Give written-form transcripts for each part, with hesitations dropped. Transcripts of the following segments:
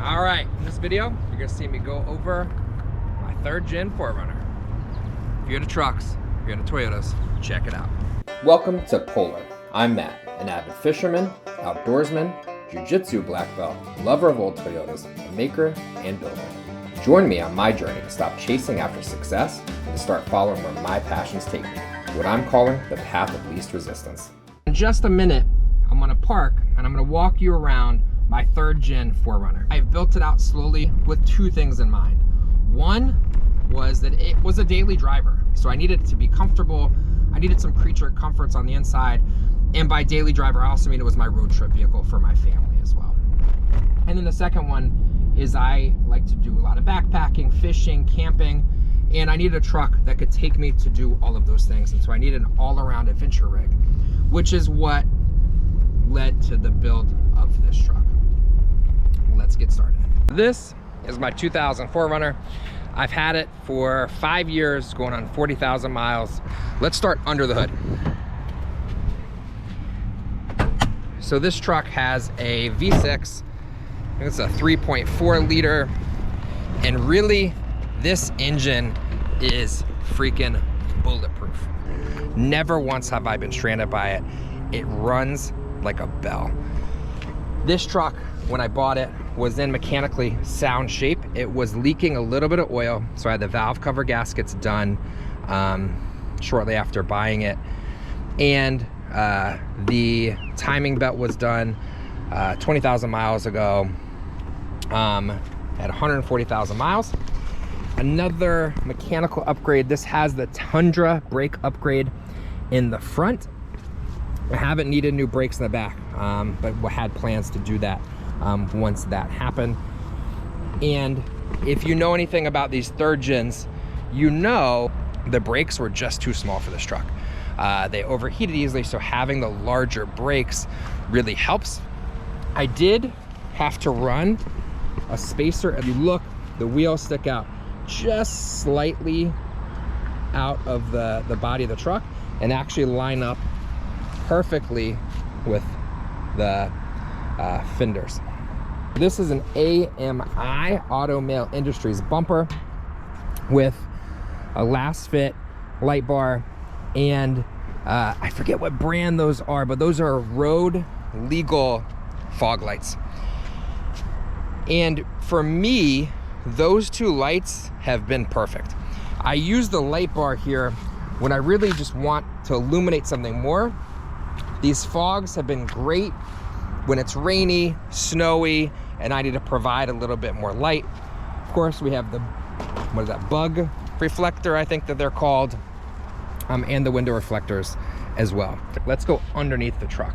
All right, in this video, you're gonna see me go over my 3rd gen 4Runner. If you're into trucks, if you're into Toyotas, check it out. Welcome to Polar. I'm Matt, an avid fisherman, outdoorsman, jiu-jitsu black belt, lover of old Toyotas, a maker and builder. Join me on my journey to stop chasing after success and to start following where my passions take me, what I'm calling the path of least resistance. In just a minute, I'm gonna park and I'm gonna walk you around my 3rd gen 4Runner. I've built it out slowly with 2 things in mind. One was that it was a daily driver, so I needed it to be comfortable. I needed some creature comforts on the inside, and by daily driver, I also mean it was my road trip vehicle for my family as well. And then the second one is I like to do a lot of backpacking, fishing, camping, and I needed a truck that could take me to do all of those things. And so I needed an all-around adventure rig, which is what led to the build of this truck. Let's get started. This is my 2000 4Runner. I've had it for 5 years, going on 40,000 miles. Let's start under the hood. So this truck has a V6. It's a 3.4 liter, and really this engine is freaking bulletproof. Never once have I been stranded by it. It runs like a bell. This truck, when I bought it, was in mechanically sound shape. It was leaking a little bit of oil, so I had the valve cover gaskets done shortly after buying it, and the timing belt was done 20,000 miles ago at 140,000 miles. Another mechanical upgrade, this has the Tundra brake upgrade in the front. I haven't needed new brakes in the back, but we had plans to do that once that happened. And if you know anything about these 3rd gens, you know the brakes were just too small for this truck. They overheated easily, so having the larger brakes really helps. I did have to run a spacer. If you look, the wheels stick out just slightly out of the body of the truck and actually line up perfectly with the fenders. This is an AMI, Auto Mail Industries bumper with a last fit light bar, and I forget what brand those are, but those are road legal fog lights. And for me, those 2 lights have been perfect. I use the light bar here when I really just want to illuminate something more. These fogs have been great when it's rainy, snowy, and I need to provide a little bit more light. Of course, we have the, what is that, bug reflector, I think that they're called, and the window reflectors as well. Let's go underneath the truck.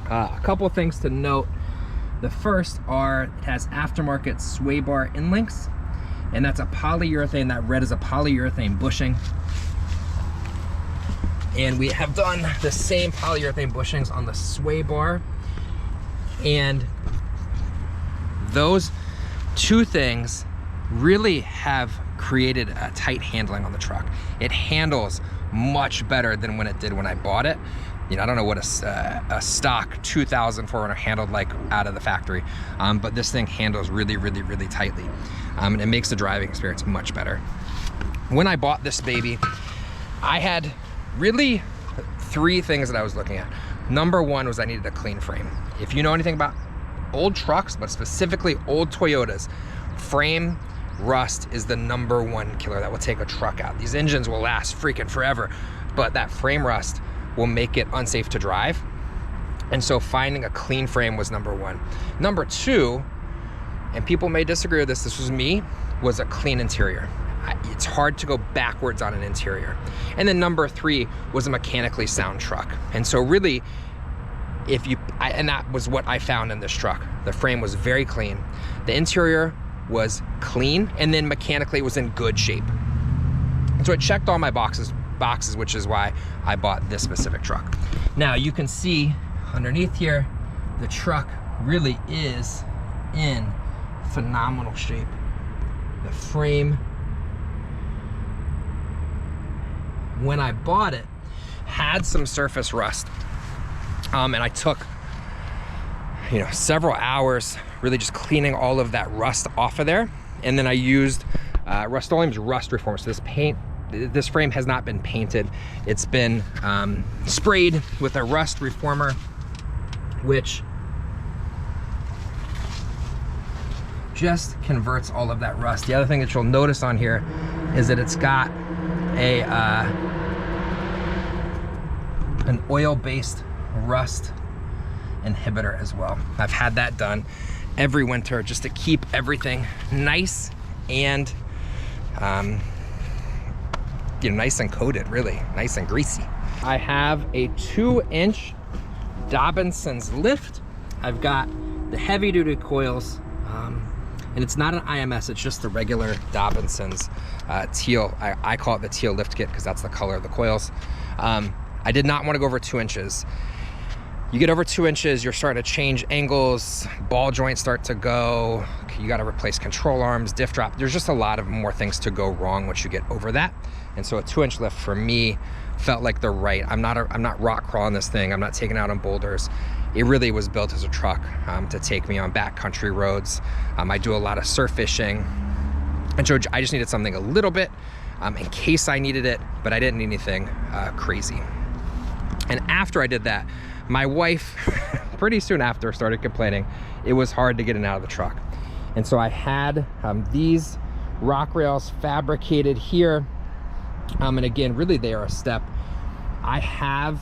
A couple of things to note. The first are, it has aftermarket sway bar end links, and that's a polyurethane. That red is a polyurethane bushing. And we have done the same polyurethane bushings on the sway bar. And those 2 things really have created a tight handling on the truck. It handles much better than when it did when I bought it. You know, I don't know what a stock 2000 4Runner handled like out of the factory, but this thing handles really, really, really tightly. And it makes the driving experience much better. When I bought this baby, I had really 3 things that I was looking at. Number 1 was I needed a clean frame. If you know anything about old trucks, but specifically old Toyotas, frame rust is the number 1 killer that will take a truck out. These engines will last freaking forever, but that frame rust will make it unsafe to drive. And so finding a clean frame was number 1. Number 2, and people may disagree with this was me, was a clean interior. It's hard to go backwards on an interior. And then number 3 was a mechanically sound truck. And so really, and that was what I found in this truck. The frame was very clean. The interior was clean, and then mechanically it was in good shape. And so it checked all my boxes, which is why I bought this specific truck. Now you can see underneath here, the truck really is in phenomenal shape. The frame, when I bought it, had some surface rust. And I took, several hours really just cleaning all of that rust off of there. And then I used Rust-Oleum's rust reformer. So this frame has not been painted. It's been sprayed with a rust reformer, which just converts all of that rust. The other thing that you'll notice on here is that it's got an oil-based rust inhibitor as well. I've had that done every winter just to keep everything nice and nice and coated, really nice and greasy. I have a 2-inch Dobinson's lift. I've got the heavy-duty coils, and it's not an IMS, it's just the regular Dobinson's teal. I call it the teal lift kit because that's the color of the coils. I did not want to go over 2 inches. You get over 2 inches, you're starting to change angles, ball joints start to go, you got to replace control arms, diff drop. There's just a lot of more things to go wrong once you get over that. And so a 2-inch lift for me felt like the right. I'm not rock crawling this thing. I'm not taking out on boulders. It really was built as a truck to take me on backcountry roads. I do a lot of surf fishing, and so I just needed something a little bit in case I needed it, but I didn't need anything crazy. And after I did that, my wife, pretty soon after, started complaining it was hard to get in and out of the truck. And so I had these rock rails fabricated here. And again, really they are a step. I have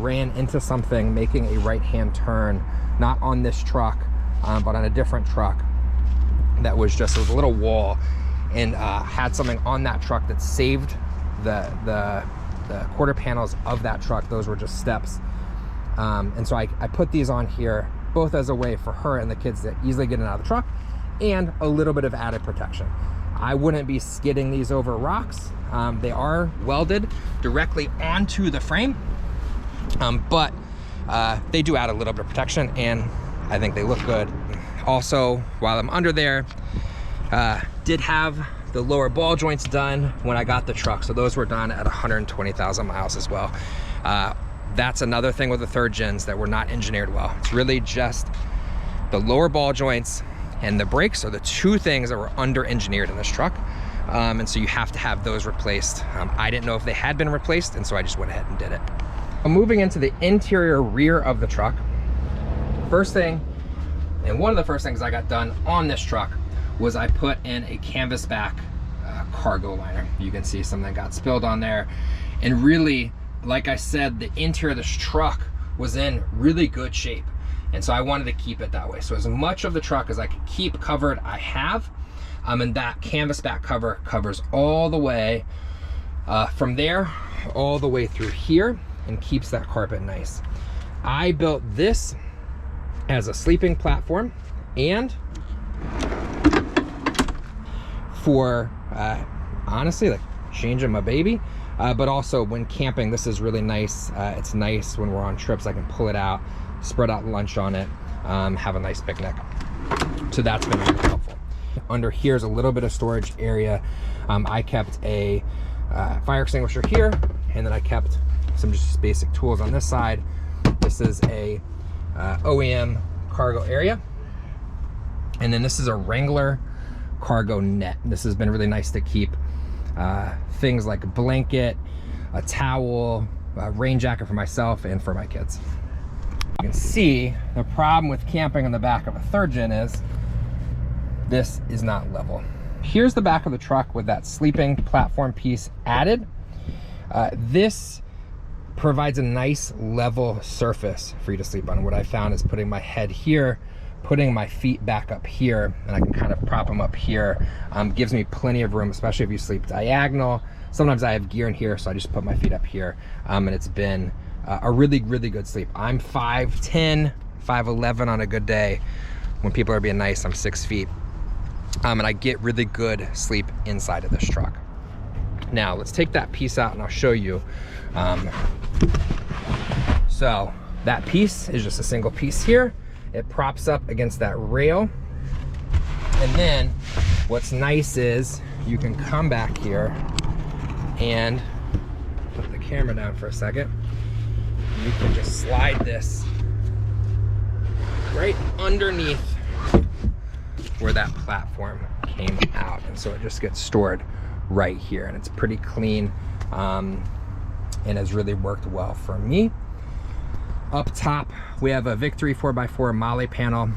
ran into something making a right-hand turn, not on this truck, but on a different truck that was just, it was a little wall, and had something on that truck that saved the quarter panels of that truck. Those were just steps. And so I put these on here, both as a way for her and the kids to easily get in and out of the truck, and a little bit of added protection. I wouldn't be skidding these over rocks. They are welded directly onto the frame, but they do add a little bit of protection, and I think they look good. Also, while I'm under there, did have the lower ball joints done when I got the truck. So those were done at 120,000 miles as well. That's another thing with the 3rd gens that were not engineered well. It's really just the lower ball joints and the brakes are the 2 things that were under engineered in this truck. And so you have to have those replaced. I didn't know if they had been replaced, and so I just went ahead and did it. Moving into the interior rear of the truck, first thing, and one of the first things I got done on this truck was I put in a canvas back cargo liner. You can see something got spilled on there. And really, like I said, the interior of this truck was in really good shape. And so I wanted to keep it that way. So as much of the truck as I could keep covered, I have. And that canvas back cover covers all the way from there all the way through here and keeps that carpet nice. I built this as a sleeping platform and for honestly, like changing my baby, but also when camping, this is really nice. It's nice when we're on trips. I can pull it out, spread out lunch on it, have a nice picnic. So that's been really helpful. Under here is a little bit of storage area. I kept a fire extinguisher here, and then I kept some just basic tools on this side. This is a OEM cargo area, and then this is a Wrangler cargo net. This has been really nice to keep things like a blanket, a towel, a rain jacket for myself and for my kids. You can see the problem with camping on the back of a 3rd gen is this is not level. Here's the back of the truck with that sleeping platform piece added. This provides a nice level surface for you to sleep on. What I found is putting my head here, putting my feet back up here, and I can kind of prop them up here. Gives me plenty of room, especially if you sleep diagonal. Sometimes I have gear in here, so I just put my feet up here, and it's been a really, really good sleep. I'm 5'10", 5'11" on a good day. When people are being nice, I'm 6 feet. And I get really good sleep inside of this truck. Now, let's take that piece out and I'll show you. So that piece is just a single piece here. It props up against that rail. And then what's nice is you can come back here and put the camera down for a second. You can just slide this right underneath where that platform came out. And so it just gets stored right here, and it's pretty clean, and has really worked well for me. Up top, we have a Victory 4x4 Molle panel.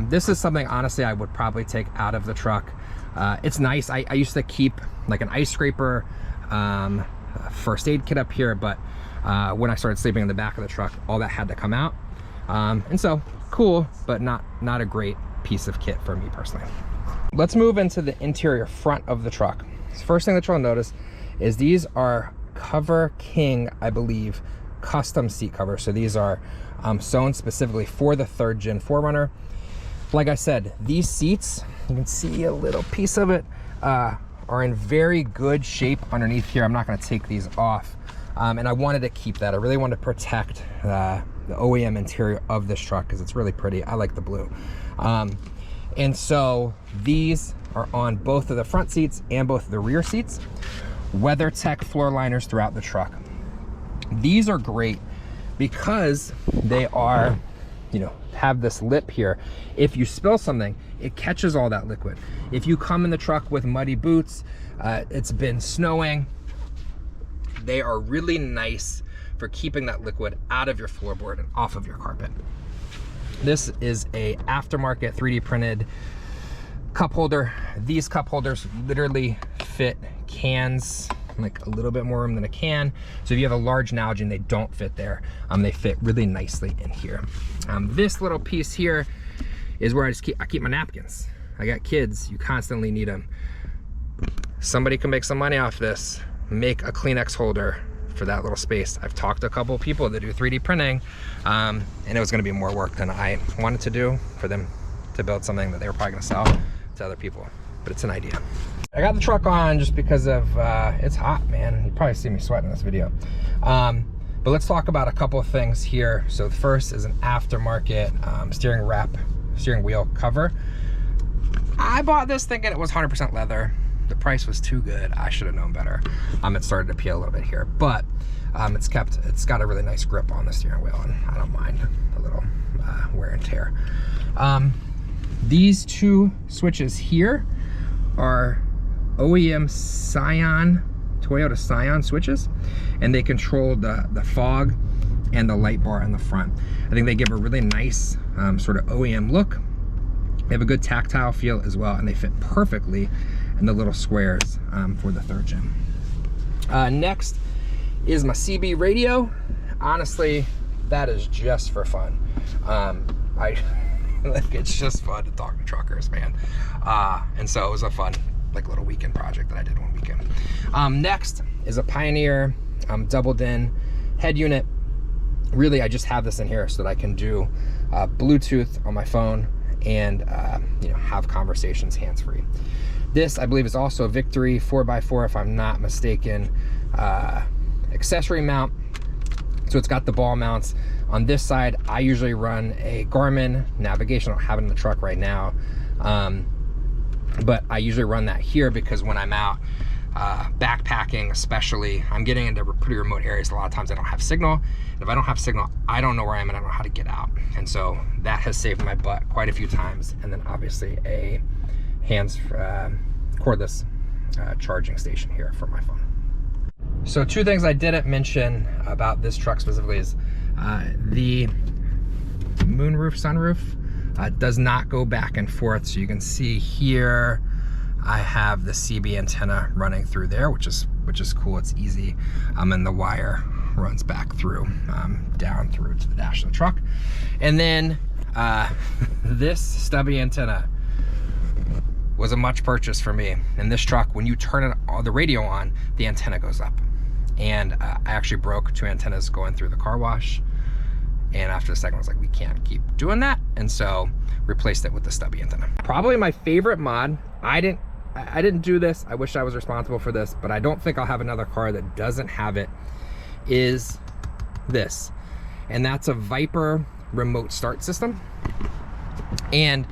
This is something, honestly, I would probably take out of the truck. It's nice. I used to keep like an ice scraper, first aid kit up here, but when I started sleeping in the back of the truck, all that had to come out. And so cool, but not a great piece of kit for me personally. Let's move into the interior front of the truck. So first thing that you'll notice is these are Cover King, I believe, custom seat covers. So these are sewn specifically for the 3rd gen 4Runner. Like I said, these seats, you can see a little piece of it, are in very good shape underneath here. I'm not going to take these off, and I wanted to keep that. I really wanted to protect the OEM interior of this truck because it's really pretty. I like the blue. And so these are on both of the front seats and both of the rear seats. WeatherTech floor liners throughout the truck. These are great because they are, you know, have this lip here. If you spill something, it catches all that liquid. If you come in the truck with muddy boots, it's been snowing, they are really nice for keeping that liquid out of your floorboard and off of your carpet. This is a aftermarket 3D printed cup holder. These cup holders literally fit cans, like a little bit more room than a can. So if you have a large Nalgene, they don't fit there. They fit really nicely in here. This little piece here is where I keep my napkins. I got kids, you constantly need them. Somebody can make some money off this. Make a Kleenex holder for that little space. I've talked to a couple of people that do 3D printing, and it was gonna be more work than I wanted to do for them to build something that they were probably gonna sell to other people, but it's an idea. I got the truck on just because of, it's hot, man. You probably see me sweating in this video. But let's talk about a couple of things here. So the first is an aftermarket steering wheel cover. I bought this thinking it was 100% leather. The price was too good. I should have known better. It started to peel a little bit here, but it's got a really nice grip on the steering wheel, and I don't mind a little wear and tear. These two switches here are OEM Toyota Scion switches, and they control the fog and the light bar in the front. I think they give a really nice sort of OEM look. They have a good tactile feel as well, and they fit perfectly in the little squares for the 3rd gen. Next is my CB radio. Honestly, that is just for fun. It's just fun to talk to truckers, man. And so it was a fun little weekend project that I did one weekend. Next is a Pioneer double DIN head unit. Really, I just have this in here so that I can do Bluetooth on my phone and have conversations hands-free. This, I believe, is also a Victory 4x4, if I'm not mistaken, accessory mount. So it's got the ball mounts. On this side, I usually run a Garmin navigation. I don't have it in the truck right now, but I usually run that here because when I'm out backpacking, especially, I'm getting into pretty remote areas. A lot of times I don't have signal. And if I don't have signal, I don't know where I am and I don't know how to get out. And so that has saved my butt quite a few times. And then obviously a cordless charging station here for my phone. So two things I didn't mention about this truck specifically is the moonroof, sunroof does not go back and forth. So you can see here, I have the CB antenna running through there, which is cool. It's easy, and the wire runs back through, down through to the dash of the truck. And then this stubby antenna was a much purchase for me. In this truck, when you turn the radio on, the antenna goes up. And I actually broke 2 antennas going through the car wash. And after the second, I was like, we can't keep doing that. And so replaced it with the stubby antenna. Probably my favorite mod. I didn't do this. I wish I was responsible for this, but I don't think I'll have another car that doesn't have it, is this. And that's a Viper remote start system. And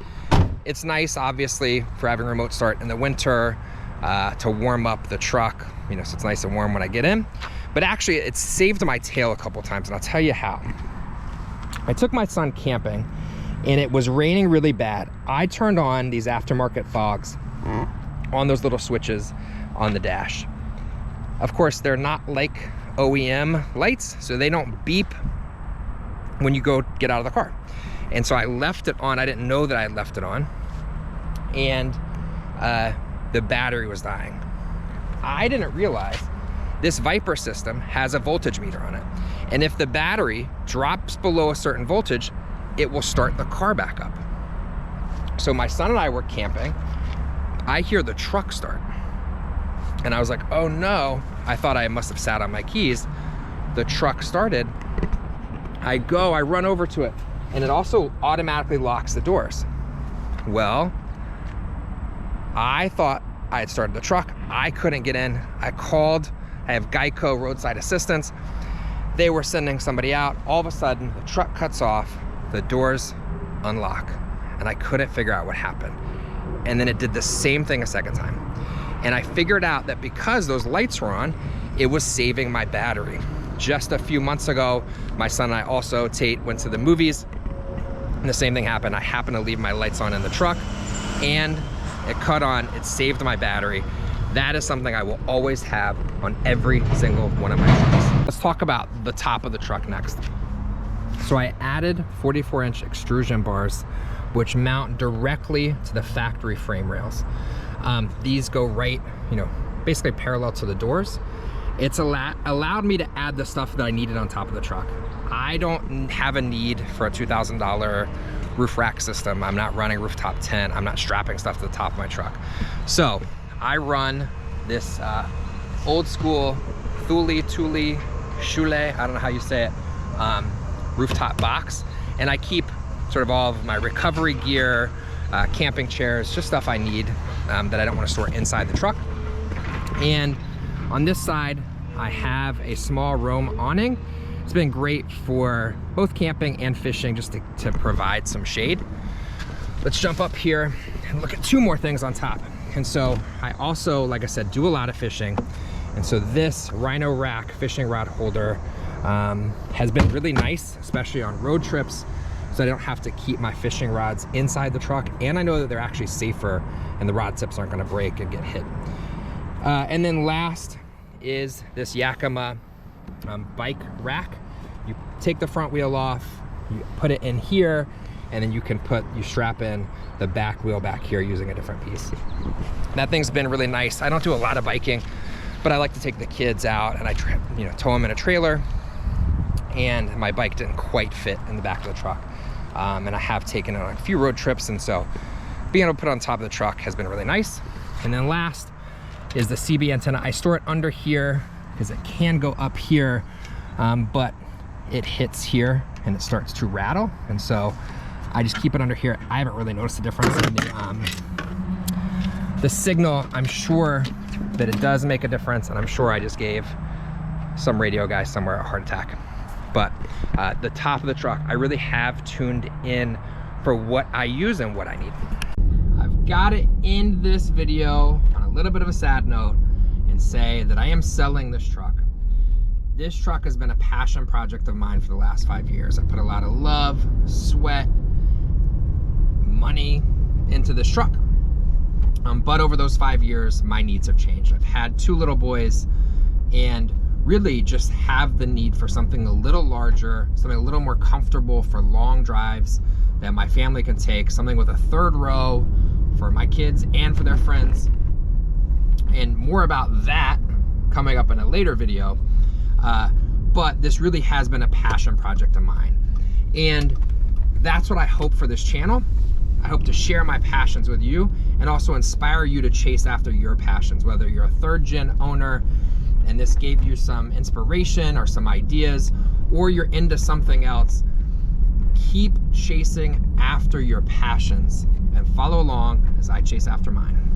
it's nice, obviously, for having remote start in the winter to warm up the truck, so it's nice and warm when I get in. But actually, it's saved my tail a couple times, and I'll tell you how. I took my son camping, and it was raining really bad. I turned on these aftermarket fogs on those little switches on the dash. Of course, they're not like OEM lights, so they don't beep when you go get out of the car. And so I left it on. I didn't know that I had left it on, and the battery was dying. I didn't realize this Viper system has a voltage meter on it, and if the battery drops below a certain voltage, it will start the car back up. So my son and I were camping. I hear the truck start, and I was like, oh no. I thought I must have sat on my keys. The truck started. I run over to it, and it also automatically locks the doors. Well, I thought I had started the truck. I couldn't get in. I called. I have Geico roadside assistance. They were sending somebody out. All of a sudden, the truck cuts off, the doors unlock, and I couldn't figure out what happened. And then it did the same thing a second time. And I figured out that because those lights were on, it was saving my battery. Just a few months ago, my son and I also, Tate, went to the movies, and the same thing happened. I happened to leave my lights on in the truck, and it cut on. It saved my battery. That is something I will always have on every single one of my trucks. Let's talk about the top of the truck next. So I added 44-inch extrusion bars, which mount directly to the factory frame rails. These go right, basically parallel to the doors. It's allowed me to add the stuff that I needed on top of the truck. I don't have a need for a $2,000 roof rack system. I'm not running rooftop tent. I'm not strapping stuff to the top of my truck. So I run this old school Thule, Shule, I don't know how you say it, rooftop box. And I keep sort of all of my recovery gear, camping chairs, just stuff I need that I don't want to store inside the truck. And on this side, I have a small Roam awning. It's been great for both camping and fishing, just to provide some shade. Let's jump up here and look at two more things on top. And so I also, like I said, do a lot of fishing. And so this Rhino Rack fishing rod holder has been really nice, especially on road trips, so I don't have to keep my fishing rods inside the truck. And I know that they're actually safer and the rod tips aren't gonna break and get hit. And then last is this Yakima bike rack. You take the front wheel off, you put it in here, and then you strap in the back wheel back here using a different piece. That thing's been really nice. I don't do a lot of biking, but I like to take the kids out and I tow them in a trailer, and my bike didn't quite fit in the back of the truck. And I have taken it on a few road trips, and so being able to put it on top of the truck has been really nice. And then last is the CB antenna. I store it under here because it can go up here, but it hits here and it starts to rattle, and so I just keep it under here. I haven't really noticed a difference in the signal. I'm sure that it does make a difference, and I'm sure I just gave some radio guy somewhere a heart attack. But the top of the truck, I really have tuned in for what I use and what I need. I've got to end this video on a little bit of a sad note and say that I am selling this truck. This truck has been a passion project of mine for the last 5 years. I put a lot of love, sweat, money into this truck. But over those 5 years, my needs have changed. I've had 2 little boys, and really just have the need for something a little larger, something a little more comfortable for long drives that my family can take, something with a 3rd row for my kids and for their friends. And more about that coming up in a later video. But this really has been a passion project of mine. And that's what I hope for this channel. I hope to share my passions with you and also inspire you to chase after your passions, whether you're a 3rd gen owner and this gave you some inspiration or some ideas, or you're into something else. Keep chasing after your passions and follow along as I chase after mine.